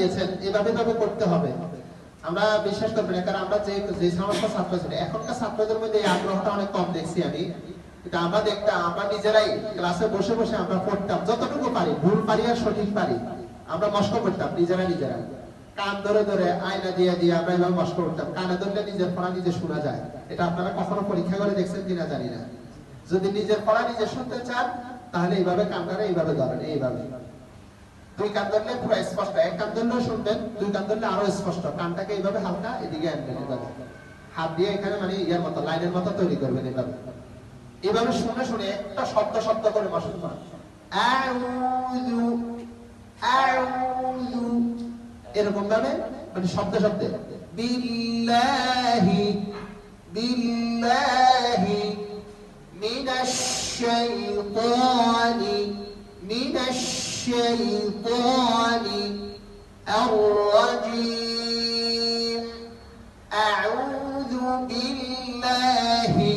দিয়েছেন এভাবে ভাবে করতে হবে, আমরা বিশ্বাস করবেন না। কারণ আমরা যে সমস্ত ছাত্র ছিল, এখনকার ছাত্রদের মধ্যে এই আগ্রহটা অনেক কম দেখছি আমি। কিন্তু আমরা দেখতাম, আমরা নিজেরাই ক্লাসে বসে বসে আমরা পড়তাম, যতটুকু পারি, ভুল পারি আর সঠিক পারি আমরা মস্ক করতাম নিজেরা। কান ধরে ধরে আয়না দিয়ে দিয়ে আমরা এভাবে মস্ক করতাম। কানে ধরলে নিজের পড়া নিজে শোনা যায়। এটা আপনারা কখনো পরীক্ষা করে দেখছেন কিনা জানি না। যদি নিজের পড়া নিজে শুনতে চান তাহলে এইভাবে কান ধরে এইভাবে ধরেন, এইভাবে দুই কান ধরলে পুরো স্পষ্ট, এক কান ধরলেও শুনবেন, দুই কান ধরলে আরো স্পষ্ট। কানটাকে এইভাবে হালকা এদিকে আনবেন, এভাবে হাত দিয়ে এখানে মানে ইয়ার মতো, লাইনের মতো তৈরি করবেন। এভাবে এভাবে শুনে শুনে একটা শব্দ শব্দ করে মশক করেন। আউযু আউযু এরকম ভাবে মানে শব্দ শব্দে বিল্লাহি বিল্লাহি মিনাশ শাইতানি মিনাশ শাইতানি আর-রাজীম আউযু বিল্লাহি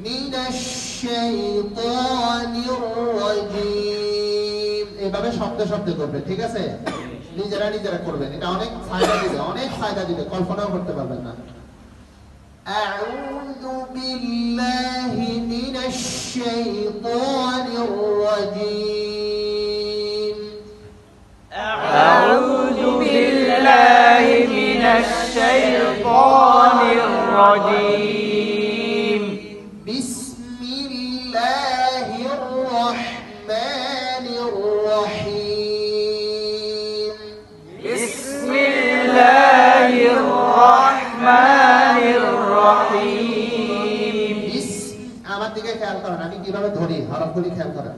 মিনাশ শাইতানির রাজীম। এভাবে শব্দ শব্দ করবে, ঠিক আছে? নিজেরা করবেন, এটা অনেক ফায়দা দিবে, কল্পনাও করতে পারবেন না। আউযু বিল্লাহি মিনাশ শাইতানির রাজীম আউযু বিল্লাহি মিনাশ শাইতানির রাজীম বিসমিল্লাহির রহমানির রহিম বিসমিল্লাহির রহমানির রহিম। আমার দিকে খেয়াল করেন, আমি কিভাবে ধরি, হরফগুলি খেয়াল করেন।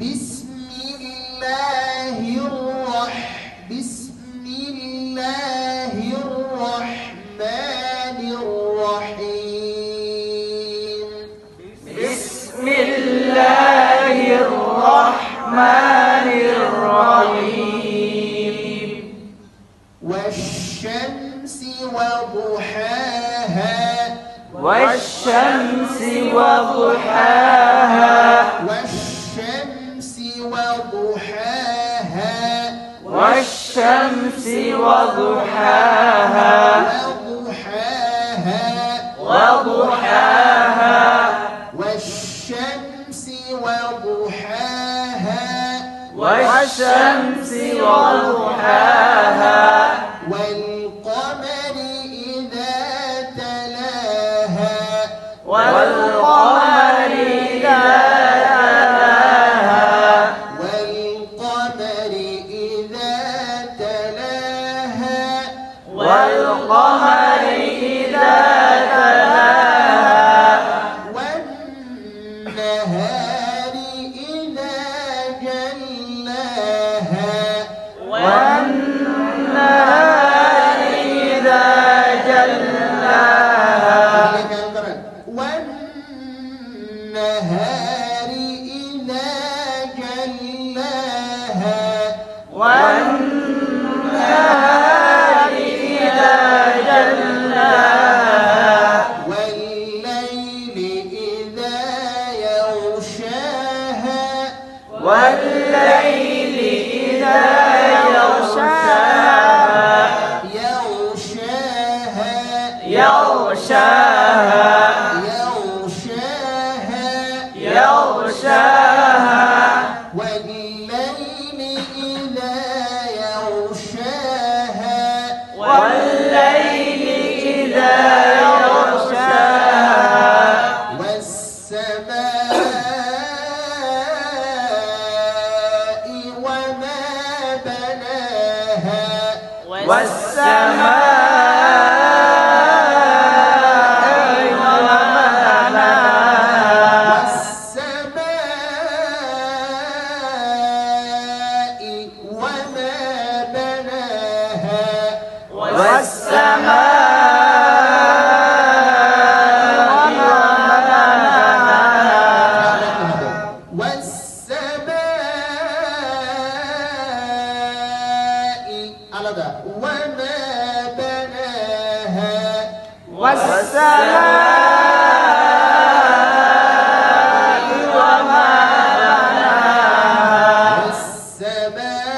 বিসমিল্লাহির রহমানির রহিম বিসমিল্লাহির রহমানির রহিম। ওয়াশ-শামসি ওয়া-দুহাহা ওয়াশ-শামসি ওয়া-দুহাহা ওয়াশ-শামসি ওয়া-দুহাহা ওয়াশ-শামসি ওয়া-দুহাহা وضحاها والشمس وضحاها والشمس وضحاها والقمر إذا تلاها والقمر إذا تلاها والقمر إذا تلاها والقمر إذا والنهار إذا جلاها والنهار إذا جلاها والنهار إذا جلاها والنهار إذا جلاها والليل إذا يغشاها والليل إذا يغشاها يغشاها والليل إذا يغشاها والليل إذا يغشاها والسماء وما بناها والسماء وما بناها والسماء وما بناها والسماء وما بناها والسماء আলাদা وما بناها والسماء وما بناها والسماء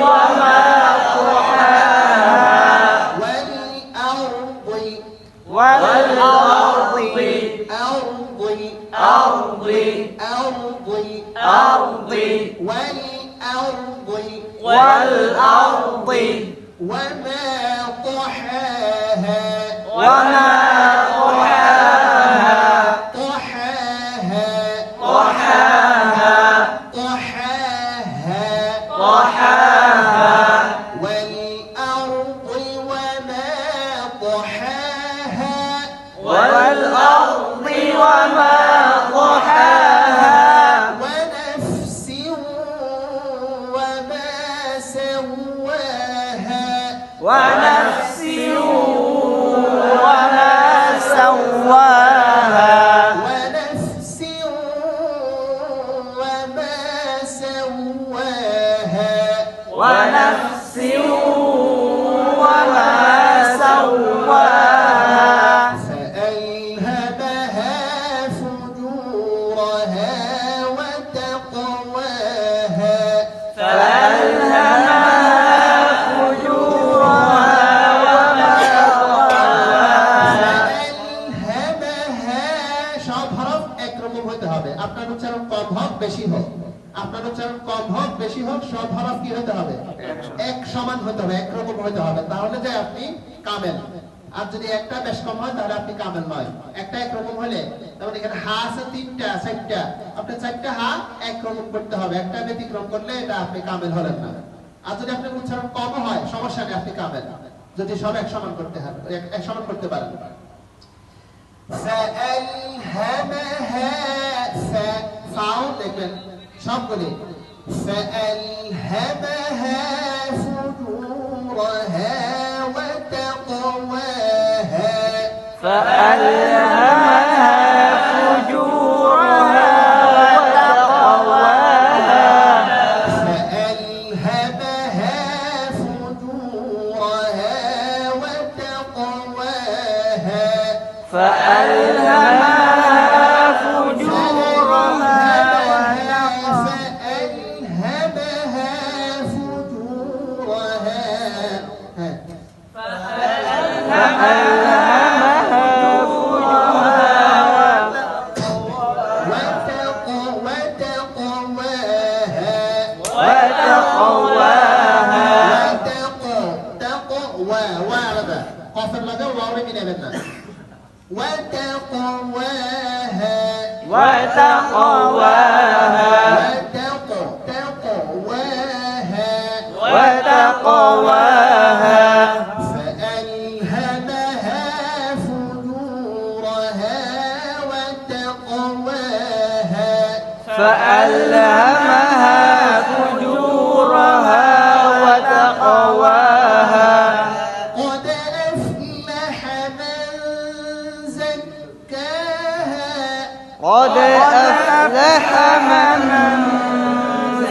وما طحاها والأرض أرض والأرض وما طحاها وما طحاها طحاها طحاها طحاها طحاها والأرض وما طحاها والأرض وما طحاها ونفس وما سواها ونفس وما سواها ونفس وما سواها ونفس وما سواها فألهمها فجورها وتقواها فألهمها فجورها فألهمها সব হরফ একরকম হতে হবে আপনার উচ্চারণ কম হোক বেশি হোক আপনার উচ্চারণ কম হোক বেশি হোক সব হরফ কি হতে হবে এক সমান হতে হবে একরকম হতে হবে তাহলে যে আপনি কামেল আর যদি একটা বেশ কম হয় তাহলে আপনি কামেল নয় একটা একরকম হলে যেমন এখানে হা আছে তিনটা চারটা আপনি চারটা হা একরকম করতে হবে একটা ব্যতিক্রম করলে এটা আপনি কামেল হলেন না আর যদি আপনার উচ্চারণ কম হয় সমস্যা নেই আপনি কামেল যদি সব এক সমান করতে হয় এক সমান করতে পারেন فألهمها فاعل দেখবেন সবগুলি فألهمها فجورها وتقواها فألهمها فجورها وتقواها فألهمها فجورها وتقواها فألهمها فجورها فألهمها فجورها وتقواها فألهمها فجورها وتقواها فألهمها فجورها وتقواها قد أفلح من زكاها قد أفلح من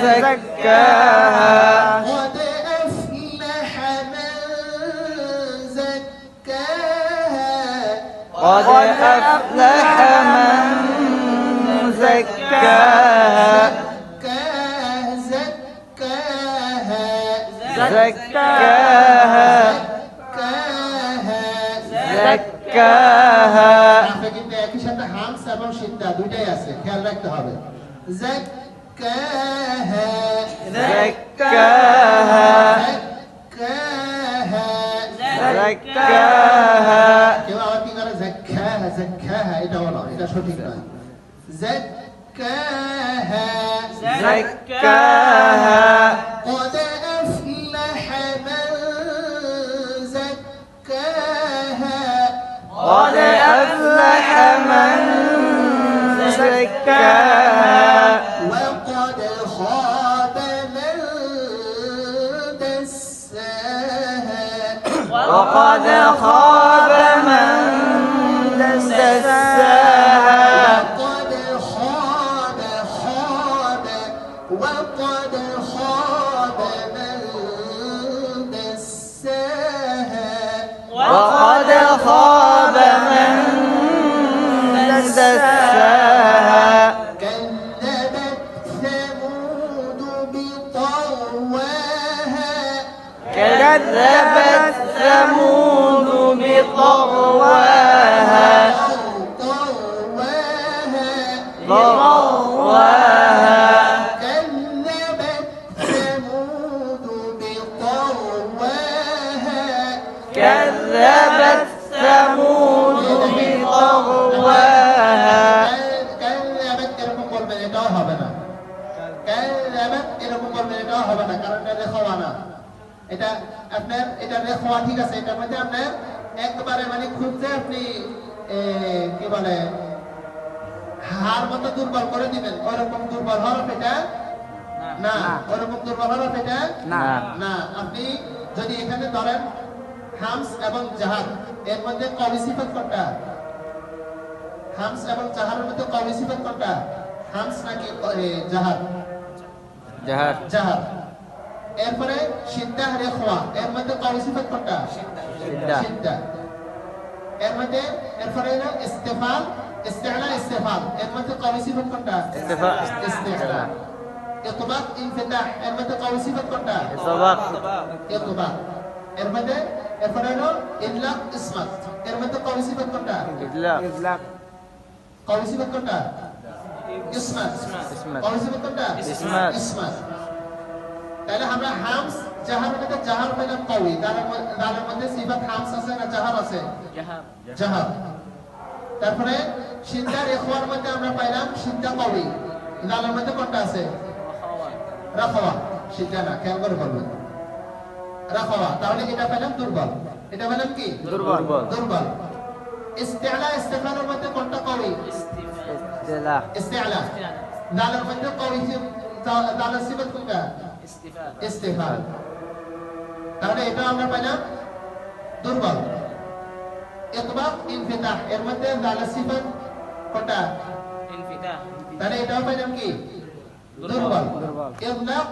زكاها قد أفلح من زكاها قد أفلح من زكاها زكاها زكاها زكاها কিন্তু একই সাথে হামস এবং শিদ্দা দুইটাই আছে খেয়াল রাখতে হবে زكاها زكاها زكاها কেউ আবার কি করে زكاها زكاها এটা বলো এটা সঠিক নয় زكاها زكاها قد أفلح من زكاها قد أفلح من زكاها وقد خاب من دساها وقد خاب من دساها وقد خاب وقد خاب من دساها وقد خاب من دساها كذبت ثمود بطغواها طواها كذبت ثمود بطغواها كذبت ثمود بطغواها كذبت এরকম বলবেন এটাও হবে না كذبت এরকম বলবেন এটাও হবে না কারণ এটা রেখওয়া না এটা আপনার এটা রেখওয়া ঠিক আছে এটার মধ্যে আপনার একবারে মানে খুব যে আপনি কি বলে হার মতো দুর্বল করে দিবেন ওরকম দুর্বল হরফ এটা না ওরকম দুর্বল হরফ এটা না না আপনি যদি এখানে ধরেন হামস এবং জাহার এর মধ্যে কবি সিফাত কোনটা হামস এবং জাহারের মধ্যে কবি সিফাত কোনটা হামস নাকি জাহার جهر জাহার এরপরে শিদ্দাহ রেখওয়া এর মধ্যে কবি সিফাত কোনটা شدة শিদ্দা এর মধ্যে এরপরে হলো ইস্তিফাল ইস্তিআলা ইস্তিফাল এর মধ্যে কবি সিফাত কোনটা استفاء ইস্তিআলা ইতবাক ইনফিতাহ এর মধ্যে কবি সিফাত কোনটা إطباق ইতবাক এর মধ্যে এরপরে হলো ইদলাক ইসমাত এর মধ্যে কবি সিফাত কোনটা إطلاق কবি সিফাত কোনটা ইসমাত ইসমাত। কবি সিফাত কোনটা ইসমাত। ইসমাত তাহলে আমরা হামস জাহারের মধ্যে জাহার পেলাম কবি দালের মধ্যে সিফাত হামস আছে না জাহার আছে জাহার তারপরে শিদ্দার ইখওয়ার মধ্যে আমরা পাইলাম শিদ্দা কবি দালের মধ্যে কোনটা আছে রাখওয়া শিদ্দা না খেয়াল করে বলবেন রাখওয়া তাহলে এটা পেলাম দুর্বল এটা পেলাম কি দুর্বল দুর্বল ইস্তিআলা ইস্তিফালের মধ্যে কোনটা কবি استلاح ইস্তিআলা দালের মধ্যে কবি দালের সিফাত কোনটা ইস্তিফাল তাহলে এটা আমরা পাইলাম দুর্বল ইতবাক ইনফিতাহ এর মধ্যে দালের সিফাত কোনটা তাহলে এটাও পাইলাম কি দুর্বল দুর্বল। ইদলাক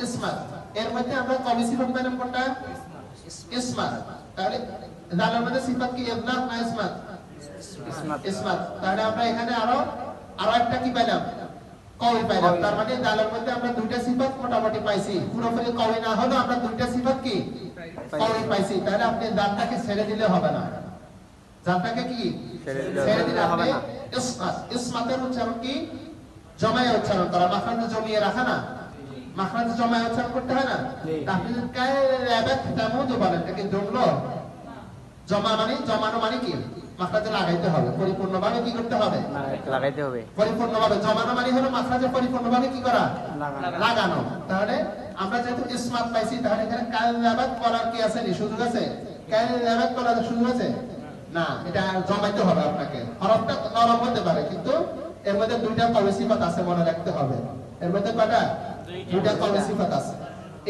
ইসমাত এর মধ্যে আমরা কবি সিফাত পাইলাম কোনটা ইসমাত তাহলে দালের মধ্যে সিফাত কি ইদলাক না ইসমাত إسمات ইসমাত তাহলে আমরা এখানে আরো একটা কি পাইলাম কবি পাইলাম তার মানে দালের মধ্যে আমরা দুইটা সিফাত মোটামুটি পাইছি পুরোপুরি কবি না হলেও আমরা দুইটা সিফাত কি কবি পাইছি তাহলে আপনি দালটাকে ছেড়ে দিলে হবে না জানটাকে কি ছেড়ে দিলে হবে না ইসমাতের উচ্চারণ কি জমায়ে উচ্চারণ করা মাখরাজ জমিয়ে রাখা না মাখরাজ জমায়ে উচ্চারণ করতে হয় না তাহলে কায়রাবাত তামুদ বলেন এটা কি জমলো জমানো মানে কি মাখরাজে লাগাইতে হবে পরিপূর্ণভাবে কি করতে হবে লাগাইতে হবে পরিপূর্ণভাবে জমানো মানে হলো মাখরাজে পরিপূর্ণভাবে কি করা লাগানো তাহলে আমরা যেহেতু ইসমাত পাইছি তাহলে এখানে কায়রাবাত করার কি আছে নি সুযোগ আছে কায়রাবাত করার সুযোগ আছে না এটা জমাইতে হবে আপনাকে হরফটা নরম হতে পারে কিন্তু এর মধ্যে দুইটা কবি সিফাত আছে মনে রাখতে হবে এর মধ্যে কয়টা দুইটা কবি সিফাত আছে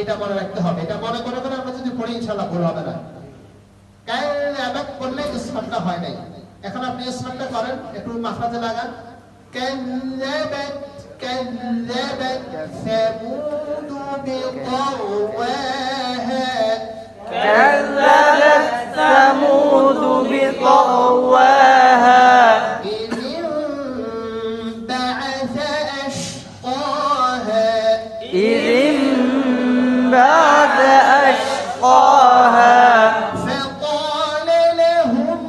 এটা মনে রাখতে হবে এটা মনে করে আমরা যদি পড়ি ইনশাআল্লাহ ভুল হবে না কায়রাবাত করলে ইসমাতটা হয় নাই এখন আপনি ইসমাতটা করেন একটু মাখরাজে লাগান কাযযাবাত ثمود بطغواها كذبت ثمود بطغواها إذ انبعث أشقاها إذ انبعث أشقاها فقال لهم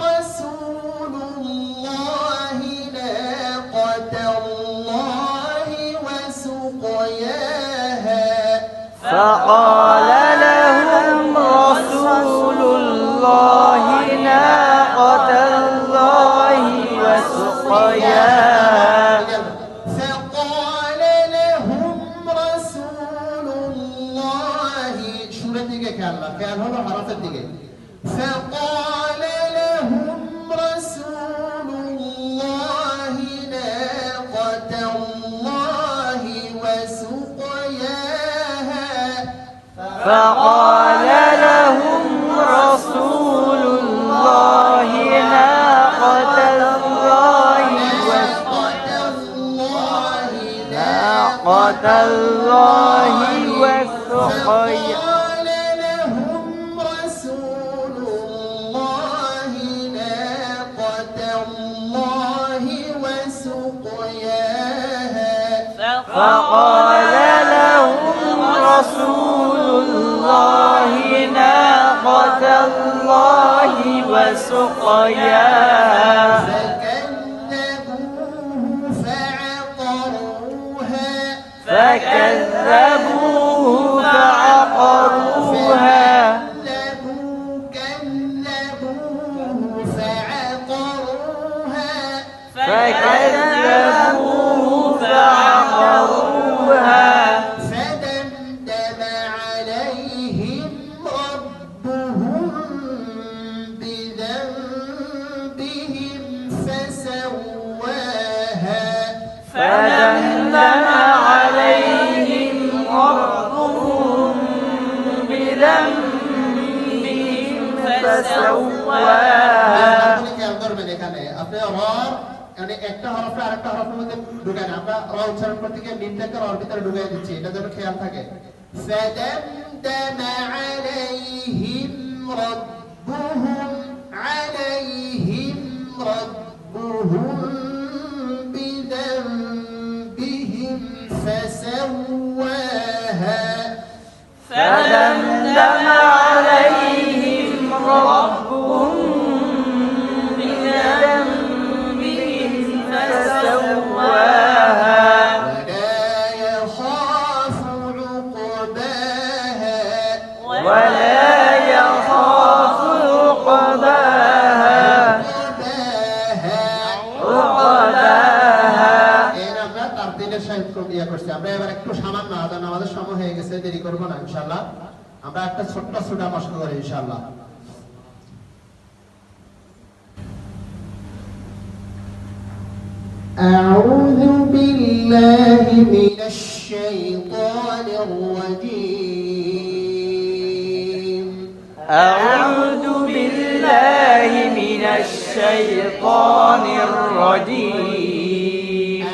رسول الله ناقة الله وسقياها فقال لهم رسول الله ناقة الله وسقياها فقال لهم رسول الله শুরুর দিকে খেয়াল হলো হরফের দিকে فقال لهم رسول الله ناقة الله وسقياها فقال لهم رسول الله ناقة الله ناقة الله وسقياها فقال لهم رسول الله ناقة الله وسقياها فقال لهم رسول الله ناقة الله وسقياها فكذبوه فكذبوه فعقروها فكذبوه فعقروها فدمدم عليهم ربهم بذنبهم فسواها فدمدم عليهم ربهم بذنبهم فسواها আপনি মানে একটা হরফে আরেকটা হরফের মধ্যে ঢুকায় না, আমরা র উচ্চারণ করতে গিয়ে মিমটাকে রর ভিতরে ঢুকাই দিচ্ছি, এটা যেন খেয়াল থাকে। فدمدم عليهم ربهم بذنبهم فسواها فدمدم عليهم ربهم بذنبهم فسواها ولا يخاف عقباها আমরা তারতিলের সাহিত্য ইয়া করছি। আমরা এবার একটু সামান্য আদান আমাদের সময় হয়ে গেছে, দেরি করবো না ইনশাআল্লাহ। আমরা একটা ছোট্ট সূরা মশক করি ইনশাআল্লাহ। أعوذ بالله من الشيطان الرجيم أعوذ بالله من الشيطان الرجيم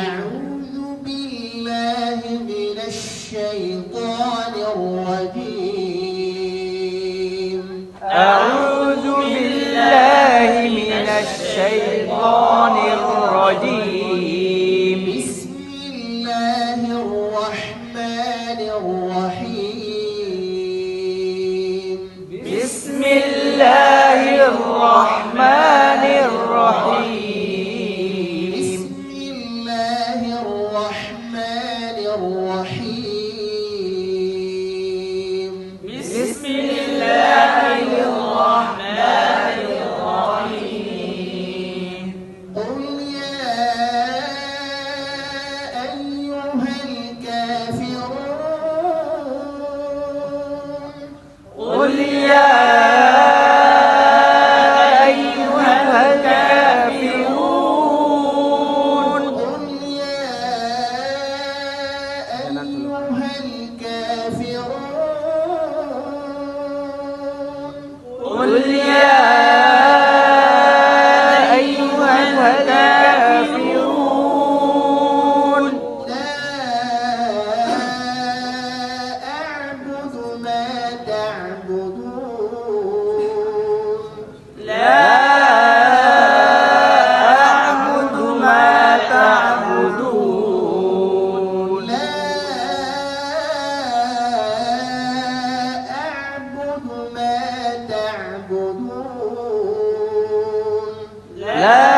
أعوذ بالله من الشيطان الرجيم أعوذ بالله من الشيطان الرجيم بسم الله الرحمن الرحيم بسم الله الرحمن الرحيم بسم الله الرحمن الرحيم بسم الله الرحمن الرحيم قل يا أيها الكافرون قل يا أيها الكافرون قل يا أيها الكافرون قل يا أيها الكافرون لا أعبد ما تعبدون لا أعبد ما تعبدون لا أعبد ما تعبدون لا